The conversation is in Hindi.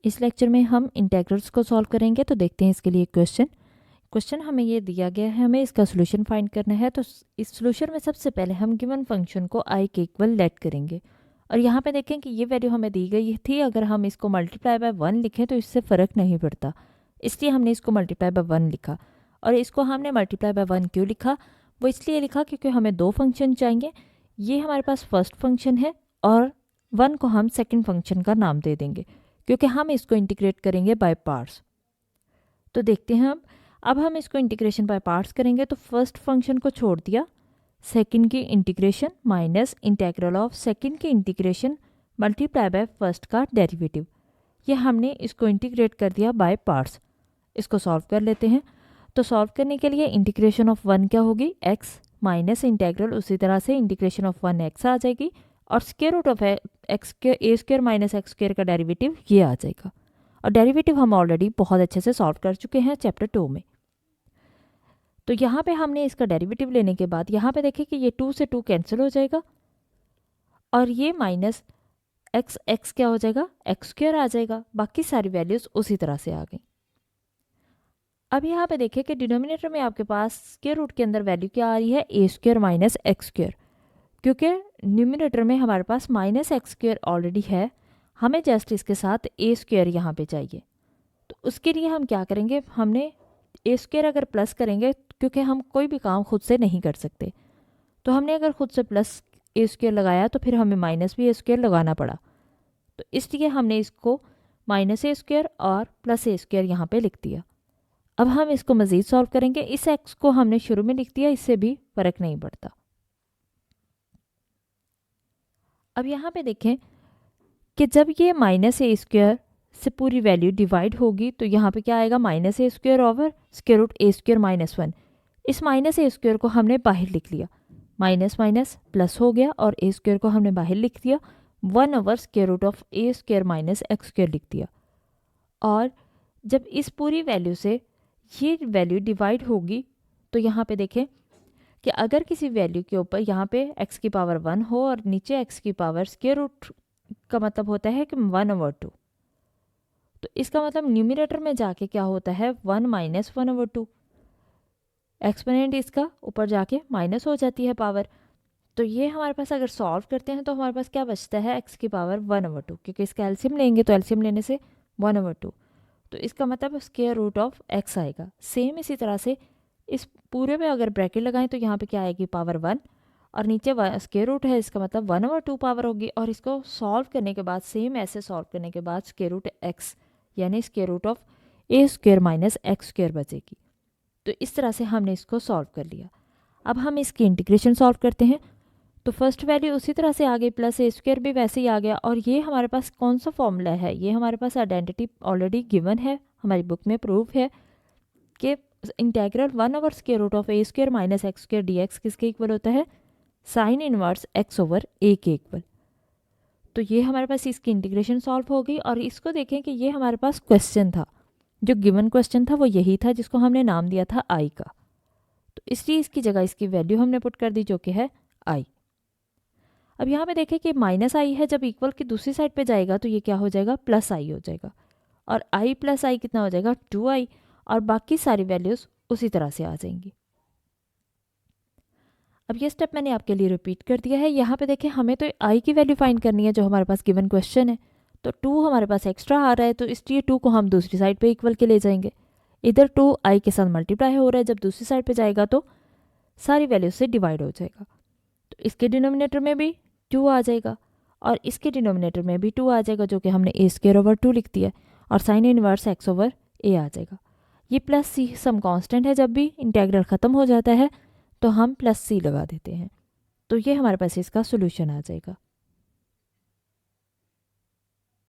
इस लेक्चर में हम इंटीग्रल्स को सॉल्व करेंगे। तो देखते हैं इसके लिए क्वेश्चन हमें ये दिया गया है, हमें इसका सोल्यूशन फाइंड करना है। तो इस सोल्यूशन में सबसे पहले हम गिवन फंक्शन को आई के इक्वल लेट करेंगे और यहाँ पे देखें कि ये वैल्यू हमें दी गई थी। अगर हम इसको मल्टीप्लाई बाय 1 लिखें तो इससे फ़र्क नहीं पड़ता, इसलिए हमने इसको मल्टीप्लाई बाय 1 लिखा। और इसको हमने मल्टीप्लाई बाय 1 क्यों लिखा? वो इसलिए लिखा क्योंकि हमें दो फंक्शन चाहिए। ये हमारे पास फर्स्ट फंक्शन है और 1 को हम सेकेंड फंक्शन का नाम दे देंगे क्योंकि हम इसको इंटीग्रेट करेंगे बाय पार्ट्स। तो देखते हैं अब हम इसको इंटीग्रेशन बाय पार्ट्स करेंगे। तो फर्स्ट फंक्शन को छोड़ दिया, सेकंड की integration minus integral of second की इंटीग्रेशन मल्टीप्लाई बाय फर्स्ट का डेरिवेटिव। ये हमने इसको इंटीग्रेट कर दिया बाय पार्ट्स। इसको सॉल्व कर लेते हैं। तो सॉल्व करने के लिए इंटीग्रेशन ऑफ 1 क्या होगी? x माइनस इंटीग्रल उसी तरह से इंटीग्रेशन ऑफ 1x आ जाएगी और square root of x a square minus x square का डेरिवेटिव ये आ जाएगा। और डेरिवेटिव हम ऑलरेडी बहुत अच्छे से सॉल्व कर चुके हैं चैप्टर 2 में। तो यहाँ पे हमने इसका डेरिवेटिव लेने के बाद यहाँ पे देखें कि ये 2 से 2 कैंसिल हो जाएगा और ये माइनस एक्स क्या हो जाएगा? एक्स स्क्वायर आ जाएगा। बाकी सारी वैल्यूज़ उसी तरह से आ गई। अब यहाँ पे देखें कि डिनोमिनेटर में आपके पास स्क्वायर रूट के अंदर वैल्यू क्या आ रही है? ए स्क्वायर माइनस एक्स स्क्वायर, क्योंकि न्यूमिनेटर में हमारे पास माइनस एक्स स्क्वायर ऑलरेडी है, हमें जस्ट इसके साथ ए स्क्वायर यहाँ पे चाहिए। तो उसके लिए हम क्या करेंगे? हमने ए स्क्वायर अगर प्लस करेंगे, क्योंकि हम कोई भी काम खुद से नहीं कर सकते, तो हमने अगर खुद से प्लस ए स्क्वायर लगाया तो फिर हमें माइनस भी ए स्क्वायर लगाना पड़ा। तो इसलिए हमने इसको माइनस ए स्क्वायर और प्लस ए स्क्वायर यहाँ पे लिख दिया। अब हम इसको मज़ीद सॉल्व करेंगे। इस एक्स को हमने शुरू में लिख दिया, इससे भी फ़र्क नहीं पड़ता। अब यहाँ पे देखें कि जब ये माइनस ए स्क्वायर से पूरी वैल्यू डिवाइड होगी तो यहाँ पे क्या आएगा? माइनस ए स्क्वायर ओवर स्क्वायर रूट ए स्क्वायर माइनस 1। इस माइनस ए स्क्वायर को हमने बाहर लिख लिया, माइनस माइनस प्लस हो गया और ए स्क्वायर को हमने बाहर लिख दिया, 1 over square root of a square minus x square लिख दिया। और जब इस पूरी वैल्यू से ये वैल्यू डिवाइड होगी तो यहाँ पे देखें कि अगर किसी वैल्यू के ऊपर यहाँ पे x की पावर 1 हो और नीचे x की पावर स्क्वायर रूट का मतलब होता है कि 1 ओवर 2, तो इसका मतलब न्यूमिनेटर में जाके क्या होता है? 1 माइनस 1 ओवर 2। एक्सपोनेंट इसका ऊपर जाके माइनस हो जाती है पावर। तो ये हमारे पास अगर सॉल्व करते हैं तो हमारे पास क्या बचता है? x की पावर 1 ओवर 2, क्योंकि इसका एलसीएम लेंगे तो एलसीएम लेने से 1 ओवर 2, तो इसका मतलब स्क्वायर रूट ऑफ x आएगा। सेम इसी तरह से इस पूरे में अगर ब्रैकेट लगाएं तो यहाँ पे क्या आएगी? पावर 1 और नीचे स्क्वायर रूट है, इसका मतलब 1 ओवर 2 पावर होगी। और इसको सॉल्व करने के बाद सेम ऐसे सॉल्व करने के बाद स्क्वायर रूट x यानी square root of a square minus x square बचेगी। तो इस तरह से हमने इसको सॉल्व कर लिया। अब हम इसकी इंटीग्रेशन सॉल्व करते हैं। तो फर्स्ट वैल्यू उसी तरह से आ गई, प्लस ए स्क्वायर भी वैसे ही आ गया। और ये हमारे पास कौन सा फॉर्मूला है? ये हमारे पास आइडेंटिटी ऑलरेडी गिवन है, हमारी बुक में प्रूफ है कि integral 1 over square root of a square minus x square d x किसके इक्वल होता है? Sine inverse x over a के इक्वल। तो ये हमारे पास इसकी इंटीग्रेशन सॉल्व हो गई। और इसको देखें कि ये हमारे पास क्वेश्चन था, जो गिवन क्वेश्चन था वो यही था जिसको हमने नाम दिया था आई का। तो इसलिए इसकी जगह इसकी वैल्यू हमने पुट कर दी जो कि है आई। अब यहाँ पे देखें कि माइनस आई है, जब इक्वल की दूसरी साइड पे जाएगा तो ये क्या हो जाएगा? प्लस आई हो जाएगा। और आई प्लस आई कितना हो जाएगा? 2i। और बाकी सारी वैल्यूज़ उसी तरह से आ जाएंगी। अब ये स्टेप मैंने आपके लिए रिपीट कर दिया है। यहाँ पे देखें हमें तो आई की वैल्यू फाइंड करनी है जो हमारे पास गिवन क्वेश्चन है। तो 2 हमारे पास एक्स्ट्रा आ रहा है, तो इसलिए 2 को हम दूसरी साइड पे इक्वल के ले जाएंगे। इधर 2 आई के साथ मल्टीप्लाई हो रहा है, जब दूसरी साइड पे जाएगा तो सारी वैल्यूज से डिवाइड हो जाएगा। तो इसके डिनोमिनेटर में भी 2 आ जाएगा और इसके डिनोमिनेटर में भी 2 आ जाएगा, जो कि हमने ए स्क्वायर ओवर 2 लिख दिया और साइन इनवर्स एक्स ओवर ए आ जाएगा। ये प्लस सी सम कांस्टेंट है, जब भी इंटीग्रल ख़त्म हो जाता है तो हम प्लस सी लगा देते हैं। तो ये हमारे पास इसका सोल्यूशन आ जाएगा।